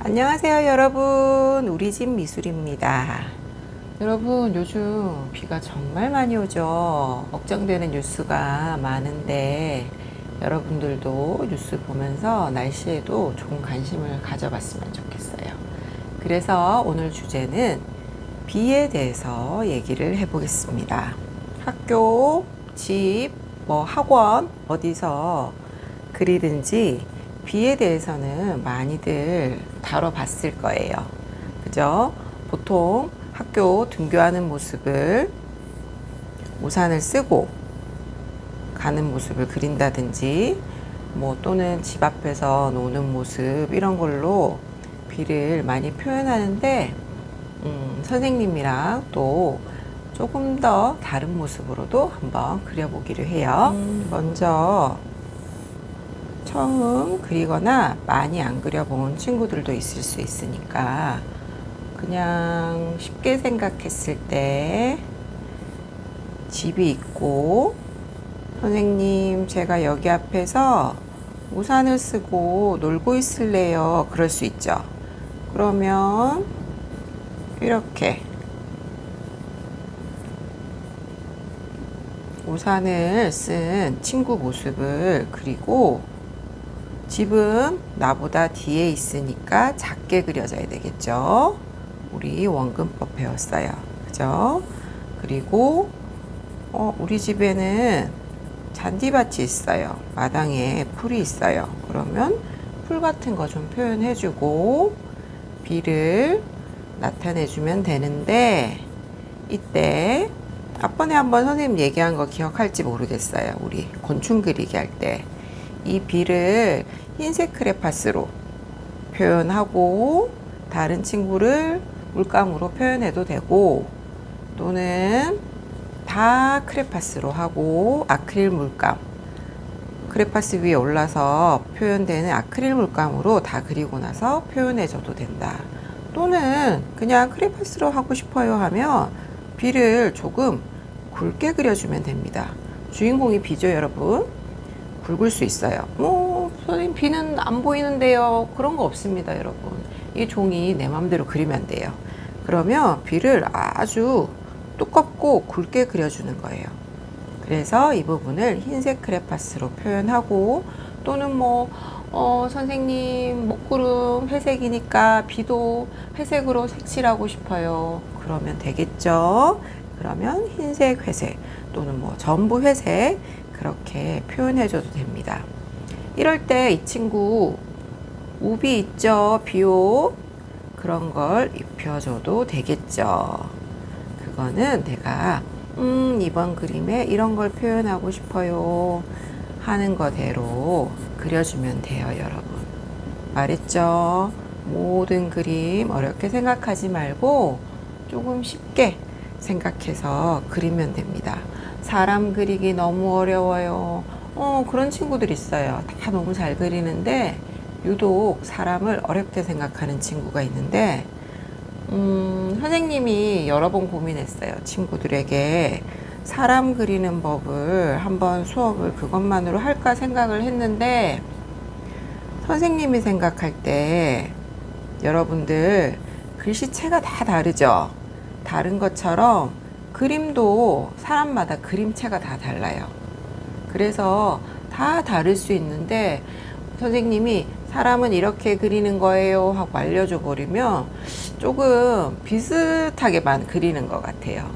안녕하세요 여러분, 우리 집 미술입니다. 여러분, 요즘 비가 정말 많이 오죠. 걱정되는 뉴스가 많은데 여러분들도 뉴스 보면서 날씨에도 좀 관심을 가져봤으면 좋겠어요. 그래서 오늘 주제는 비에 대해서 얘기를 해보겠습니다. 학교, 집, 학원 어디서 그리든지 비에 대해서는 많이들 다뤄봤을 거예요. 그죠? 보통 학교 등교하는 모습을 우산을 쓰고 가는 모습을 그린다든지 또는 집 앞에서 노는 모습 이런 걸로 비를 많이 표현하는데 선생님이랑 또 조금 더 다른 모습으로도 한번 그려보기로 해요. 먼저 처음 그리거나 많이 안 그려본 친구들도 있을 수 있으니까 그냥 쉽게 생각했을 때 집이 있고 선생님 제가 여기 앞에서 우산을 쓰고 놀고 있을래요, 그럴 수 있죠. 그러면 이렇게 우산을 쓴 친구 모습을 그리고 집은 나보다 뒤에 있으니까 작게 그려져야 되겠죠. 우리 원근법 배웠어요. 그죠? 그리고 우리 집에는 잔디밭이 있어요. 마당에 풀이 있어요. 그러면 풀 같은 거 좀 표현해주고 비를 나타내주면 되는데, 이때 앞번에 한번 선생님 얘기한 거 기억할지 모르겠어요. 우리 곤충 그리기 할 때 이 비를 흰색 크레파스로 표현하고 다른 친구를 물감으로 표현해도 되고, 또는 다 크레파스로 하고 아크릴 물감, 크레파스 위에 올라서 표현되는 아크릴 물감으로 다 그리고 나서 표현해줘도 된다. 또는 그냥 크레파스로 하고 싶어요 하면 비를 조금 굵게 그려주면 됩니다. 주인공이 비죠, 여러분. 굵을 수 있어요. 선생님 비는 안 보이는데요. 그런 거 없습니다, 여러분. 이 종이 내 마음대로 그리면 돼요. 그러면 비를 아주 두껍고 굵게 그려주는 거예요. 그래서 이 부분을 흰색 크레파스로 표현하고, 또는 선생님 먹구름 회색이니까 비도 회색으로 색칠하고 싶어요. 그러면 되겠죠. 그러면 흰색, 회색 또는 전부 회색 그렇게 표현해줘도 됩니다. 이럴 때 이 친구 우비 있죠, 비옷, 그런 걸 입혀줘도 되겠죠. 그거는 내가 이번 그림에 이런 걸 표현하고 싶어요 하는 거대로 그려주면 돼요, 여러분. 말했죠? 모든 그림 어렵게 생각하지 말고 조금 쉽게 생각해서 그리면 됩니다. 사람 그리기 너무 어려워요. 그런 친구들 있어요. 다 너무 잘 그리는데 유독 사람을 어렵게 생각하는 친구가 있는데, 선생님이 여러 번 고민했어요. 친구들에게 사람 그리는 법을 한번 수업을 그것만으로 할까 생각을 했는데, 선생님이 생각할 때 여러분들 글씨체가 다 다르죠. 다른 것처럼 그림도 사람마다 그림체가 다 달라요. 그래서 다 다를 수 있는데 선생님이 사람은 이렇게 그리는 거예요 하고 알려줘 버리면 조금 비슷하게만 그리는 것 같아요.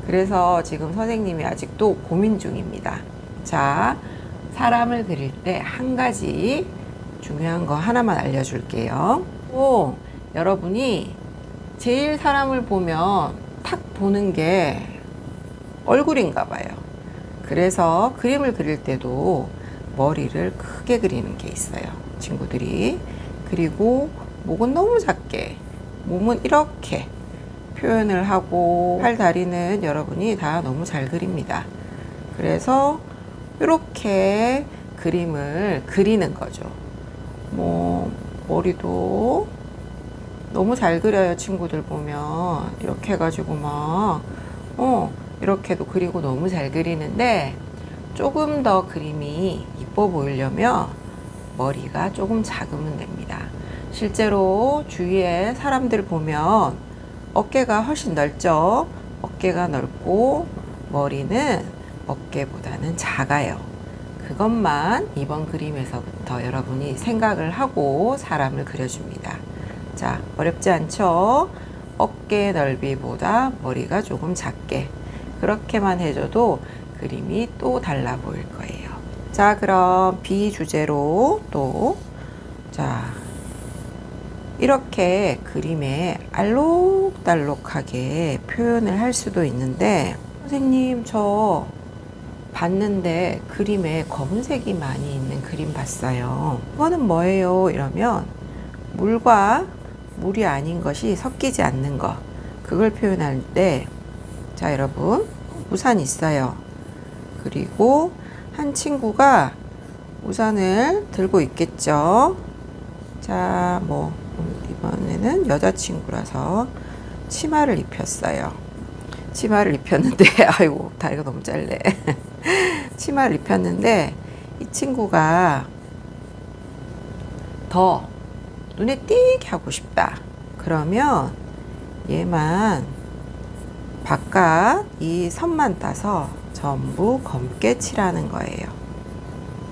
그래서 지금 선생님이 아직도 고민 중입니다. 자, 사람을 그릴 때 한 가지 중요한 거 하나만 알려줄게요. 여러분이 제일 사람을 보면 탁 보는 게 얼굴인가 봐요. 그래서 그림을 그릴 때도 머리를 크게 그리는 게 있어요, 친구들이. 그리고 목은 너무 작게, 몸은 이렇게 표현을 하고, 팔, 다리는 여러분이 다 너무 잘 그립니다. 그래서 이렇게 그림을 그리는 거죠. 머리도 너무 잘 그려요, 친구들 보면. 이렇게 해가지고 이렇게도 그리고 너무 잘 그리는데, 조금 더 그림이 이뻐 보이려면 머리가 조금 작으면 됩니다. 실제로 주위에 사람들 보면 어깨가 훨씬 넓죠. 어깨가 넓고 머리는 어깨보다는 작아요. 그것만 이번 그림에서부터 여러분이 생각을 하고 사람을 그려줍니다. 자, 어렵지 않죠? 어깨 넓이보다 머리가 조금 작게, 그렇게만 해줘도 그림이 또 달라 보일 거예요. 자, 그럼 비주제로 또, 자, 이렇게 그림에 알록달록하게 표현을 할 수도 있는데, 선생님, 저 봤는데 그림에 검은색이 많이 있는 그림 봤어요. 그거는 뭐예요? 이러면 물과 물이 아닌 것이 섞이지 않는 것, 그걸 표현할 때, 자, 여러분, 우산 있어요. 그리고 한 친구가 우산을 들고 있겠죠. 자, 뭐 이번에는 여자친구라서 치마를 입혔어요. 치마를 입혔는데 아이고, 다리가 너무 짧네. 치마를 입혔는데 이 친구가 더 눈에 띄게 하고 싶다. 그러면 얘만 바깥 이 선만 따서 전부 검게 칠하는 거예요.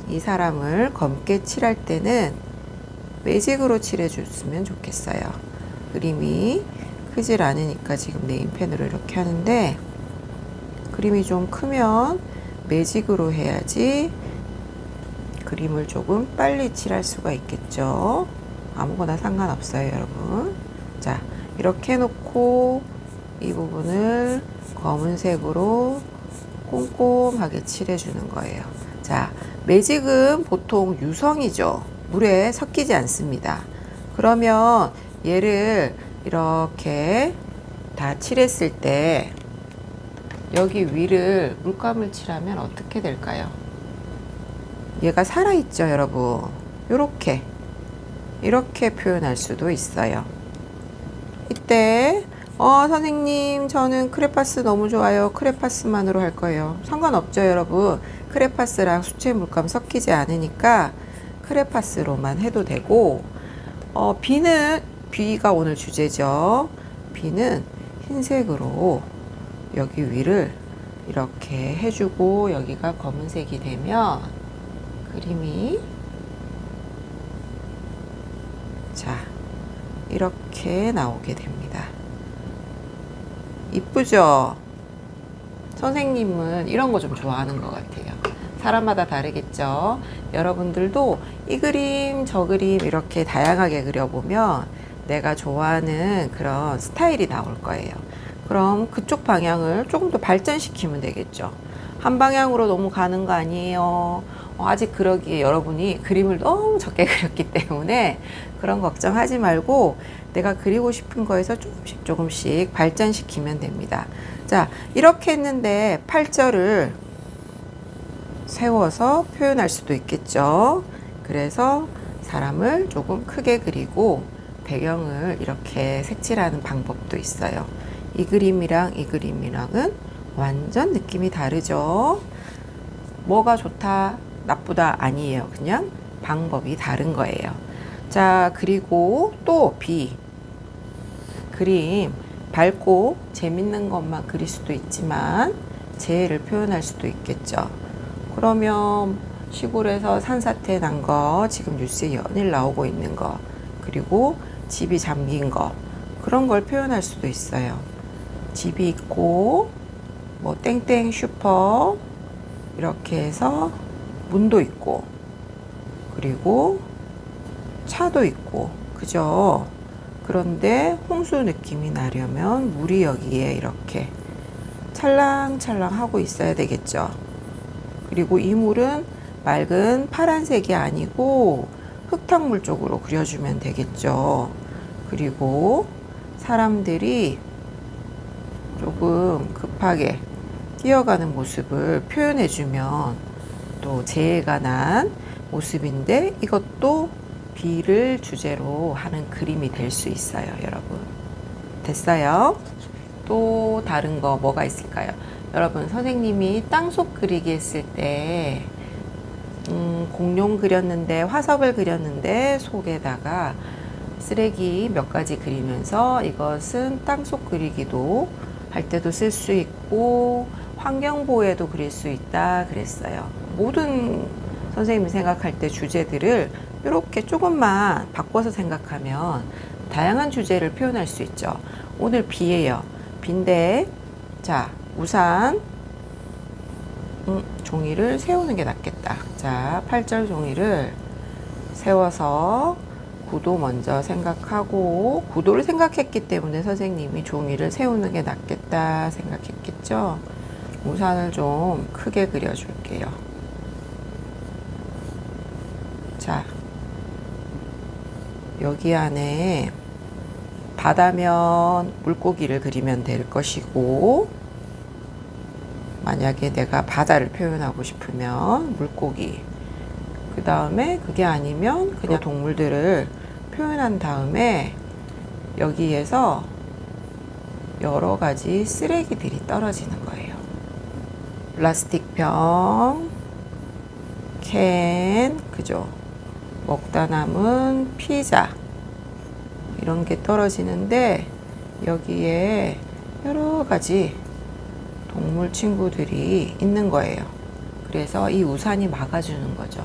이 사람을 검게 칠할 때는 매직으로 칠해줬으면 좋겠어요. 그림이 크질 않으니까 지금 네임펜으로 이렇게 하는데, 그림이 좀 크면 매직으로 해야지 그림을 조금 빨리 칠할 수가 있겠죠. 아무거나 상관없어요, 여러분. 자, 이렇게 해놓고 이 부분을 검은색으로 꼼꼼하게 칠해주는 거예요. 자, 매직은 보통 유성이죠. 물에 섞이지 않습니다. 그러면 얘를 이렇게 다 칠했을 때 여기 위를 물감을 칠하면 어떻게 될까요? 얘가 살아있죠, 여러분. 이렇게 표현할 수도 있어요. 이때 선생님, 저는 크레파스 너무 좋아요. 크레파스만으로 할 거예요. 상관없죠, 여러분. 크레파스랑 수채 물감 섞이지 않으니까 크레파스로만 해도 되고, 비가 오늘 주제죠. 비는 흰색으로 여기 위를 이렇게 해주고 여기가 검은색이 되면 그림이, 자, 이렇게 나오게 됩니다. 이쁘죠? 선생님은 이런 거 좀 좋아하는 것 같아요. 사람마다 다르겠죠? 여러분들도 이 그림, 저 그림 이렇게 다양하게 그려보면 내가 좋아하는 그런 스타일이 나올 거예요. 그럼 그쪽 방향을 조금 더 발전시키면 되겠죠. 한 방향으로 너무 가는 거 아니에요. 아직 그러기에 여러분이 그림을 너무 적게 그렸기 때문에 그런 걱정하지 말고 내가 그리고 싶은 거에서 조금씩 발전시키면 됩니다. 자, 이렇게 했는데 팔절을 세워서 표현할 수도 있겠죠. 그래서 사람을 조금 크게 그리고 배경을 이렇게 색칠하는 방법도 있어요. 이 그림이랑 이 그림이랑은 완전 느낌이 다르죠. 뭐가 좋다, 나쁘다 아니에요. 그냥 방법이 다른 거예요. 자, 그리고 또 그림 밝고 재밌는 것만 그릴 수도 있지만 재해를 표현할 수도 있겠죠. 그러면 시골에서 산사태 난 거, 지금 뉴스에 연일 나오고 있는 거, 그리고 집이 잠긴 거, 그런 걸 표현할 수도 있어요. 집이 있고 뭐 땡땡 슈퍼 이렇게 해서 문도 있고 그리고 차도 있고, 그죠? 그런데 홍수 느낌이 나려면 물이 여기에 이렇게 찰랑찰랑 하고 있어야 되겠죠. 그리고 이 물은 맑은 파란색이 아니고 흙탕물 쪽으로 그려주면 되겠죠. 그리고 사람들이 조금 급하게 뛰어가는 모습을 표현해주면 또 재해가 난 모습인데, 이것도 비를 주제로 하는 그림이 될 수 있어요, 여러분. 됐어요? 또 다른 거 뭐가 있을까요? 여러분, 선생님이 땅속 그리기 했을 때 공룡 그렸는데, 화석을 그렸는데 속에다가 쓰레기 몇 가지 그리면서 이것은 땅속 그리기도 할 때도 쓸 수 있고 환경보호에도 그릴 수 있다 그랬어요. 모든 선생님이 생각할 때 주제들을 이렇게 조금만 바꿔서 생각하면 다양한 주제를 표현할 수 있죠. 오늘 비예요. 비인데 자, 우산 종이를 세우는 게 낫겠다. 자, 8절 종이를 세워서 구도 먼저 생각하고 구도를 생각했기 때문에 선생님이 종이를 세우는 게 낫겠다 생각했겠죠. 우산을 좀 크게 그려줄게요. 자, 여기 안에 바다면 물고기를 그리면 될 것이고, 만약에 내가 바다를 표현하고 싶으면 물고기, 그 다음에 그게 아니면 그냥 동물들을 표현한 다음에 여기에서 여러 가지 쓰레기들이 떨어지는 거예요. 플라스틱 병, 캔, 그죠? 먹다 남은 피자, 이런 게 떨어지는데 여기에 여러 가지 동물 친구들이 있는 거예요. 그래서 이 우산이 막아주는 거죠.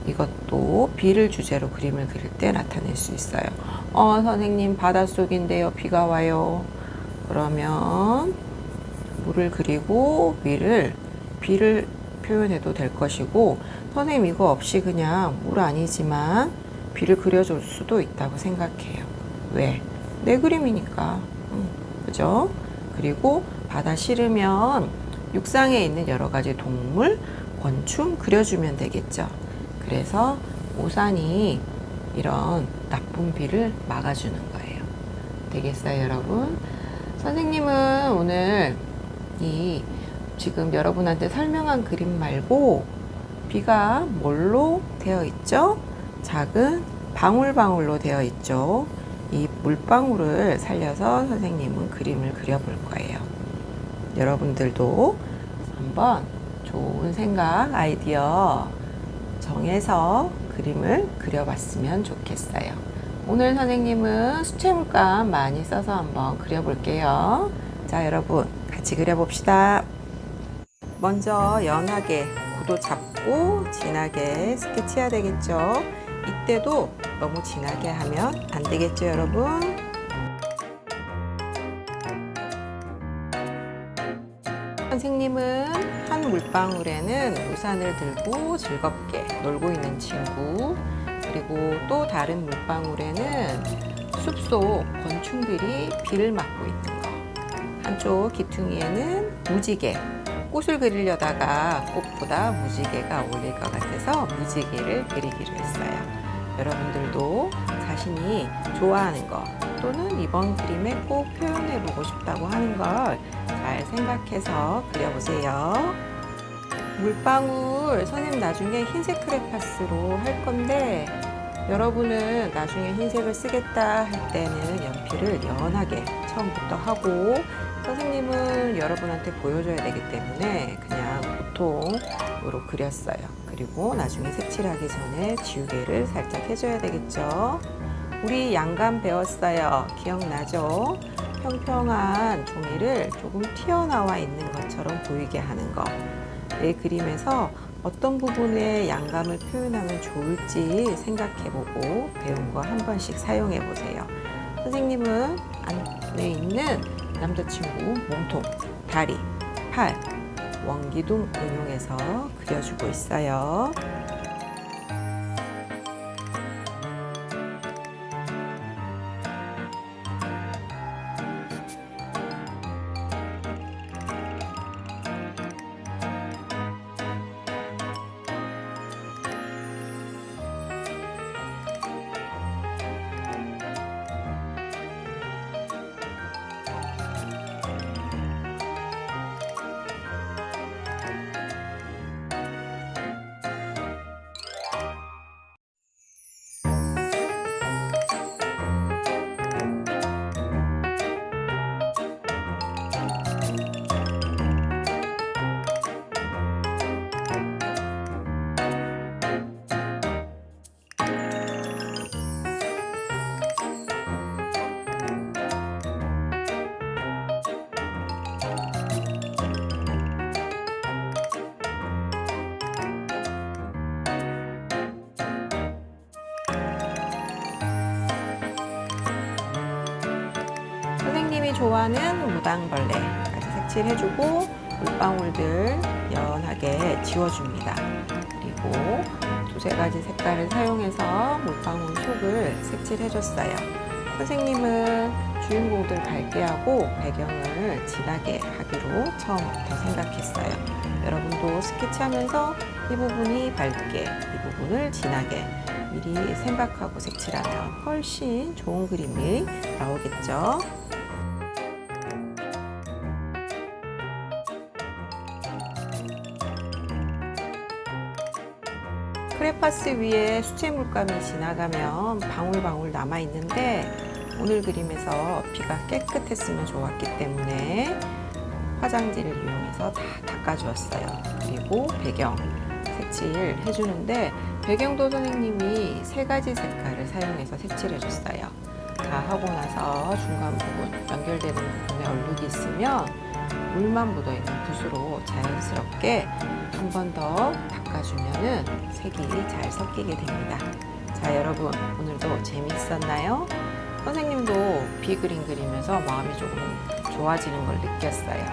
이것도 비를 주제로 그림을 그릴 때 나타낼 수 있어요. 선생님 바닷속인데요. 비가 와요. 그러면 물을 그리고 비를 표현해도 될 것이고, 선생님 이거 없이 그냥 물 아니지만 비를 그려줄 수도 있다고 생각해요. 왜? 내 그림이니까. 그죠? 그리고 바다 싫으면 육상에 있는 여러 가지 동물, 곤충 그려주면 되겠죠. 그래서 우산이 이런 나쁜 비를 막아주는 거예요. 되겠어요, 여러분? 선생님은 오늘 지금 여러분한테 설명한 그림 말고 비가 뭘로 되어 있죠? 작은 방울방울로 되어 있죠. 이 물방울을 살려서 선생님은 그림을 그려볼 거예요. 여러분들도 한번 좋은 생각, 아이디어 정해서 그림을 그려봤으면 좋겠어요. 오늘 선생님은 수채물감 많이 써서 한번 그려볼게요. 자, 여러분 같이 그려봅시다. 먼저 연하게 구도 잡고 진하게 스케치해야 되겠죠. 이때도 너무 진하게 하면 안 되겠죠, 여러분? 선생님은 한 물방울에는 우산을 들고 즐겁게 놀고 있는 친구, 그리고 또 다른 물방울에는 숲속 곤충들이 비를 맞고 있는 거, 한쪽 기퉁이에는 무지개, 꽃을 그리려다가 꽃보다 무지개가 어울릴 것 같아서 무지개를 그리기로 했어요. 여러분들도 자신이 좋아하는 거 또는 이번 그림에 꼭 표현해보고 싶다고 하는 걸 잘 생각해서 그려보세요. 물방울 선생님 나중에 흰색 크레파스로 할 건데, 여러분은 나중에 흰색을 쓰겠다 할 때는 연필을 연하게 처음부터 하고, 선생님은 여러분한테 보여줘야 되기 때문에 그냥 보통으로 그렸어요. 그리고 나중에 색칠하기 전에 지우개를 살짝 해줘야 되겠죠. 우리 양감 배웠어요. 기억나죠? 평평한 종이를 조금 튀어나와 있는 것처럼 보이게 하는 거. 내 그림에서 어떤 부분에 양감을 표현하면 좋을지 생각해보고 배운 거 한 번씩 사용해보세요. 선생님은 안에 있는 남자친구 몸통, 다리, 팔, 원기둥 응용해서 그려주고 있어요. 선생님이 좋아하는 무당벌레까지 색칠을 해주고 물방울들 연하게 지워줍니다. 그리고 두세 가지 색깔을 사용해서 물방울 속을 색칠해줬어요. 선생님은 주인공들 밝게 하고 배경을 진하게 하기로 처음부터 생각했어요. 여러분도 스케치하면서 이 부분이 밝게, 이 부분을 진하게 미리 생각하고 색칠하면 훨씬 좋은 그림이 나오겠죠. 크레파스 위에 수채 물감이 지나가면 방울방울 남아있는데 오늘 그림에서 비가 깨끗했으면 좋았기 때문에 화장지를 이용해서 다 닦아주었어요. 그리고 배경 색칠 해주는데 배경도 선생님이 세 가지 색깔을 사용해서 색칠해줬어요. 다 하고 나서 중간 부분, 연결되는 부분에 얼룩이 있으면 물만 묻어있는 붓으로 자연스럽게 한 번 더 닦아주면 색이 잘 섞이게 됩니다. 자, 여러분 오늘도 재미있었나요? 선생님도 비 그림 그리면서 마음이 조금 좋아지는 걸 느꼈어요.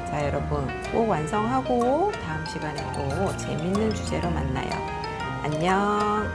자, 여러분 꼭 완성하고 다음 시간에 또 재밌는 주제로 만나요. 안녕.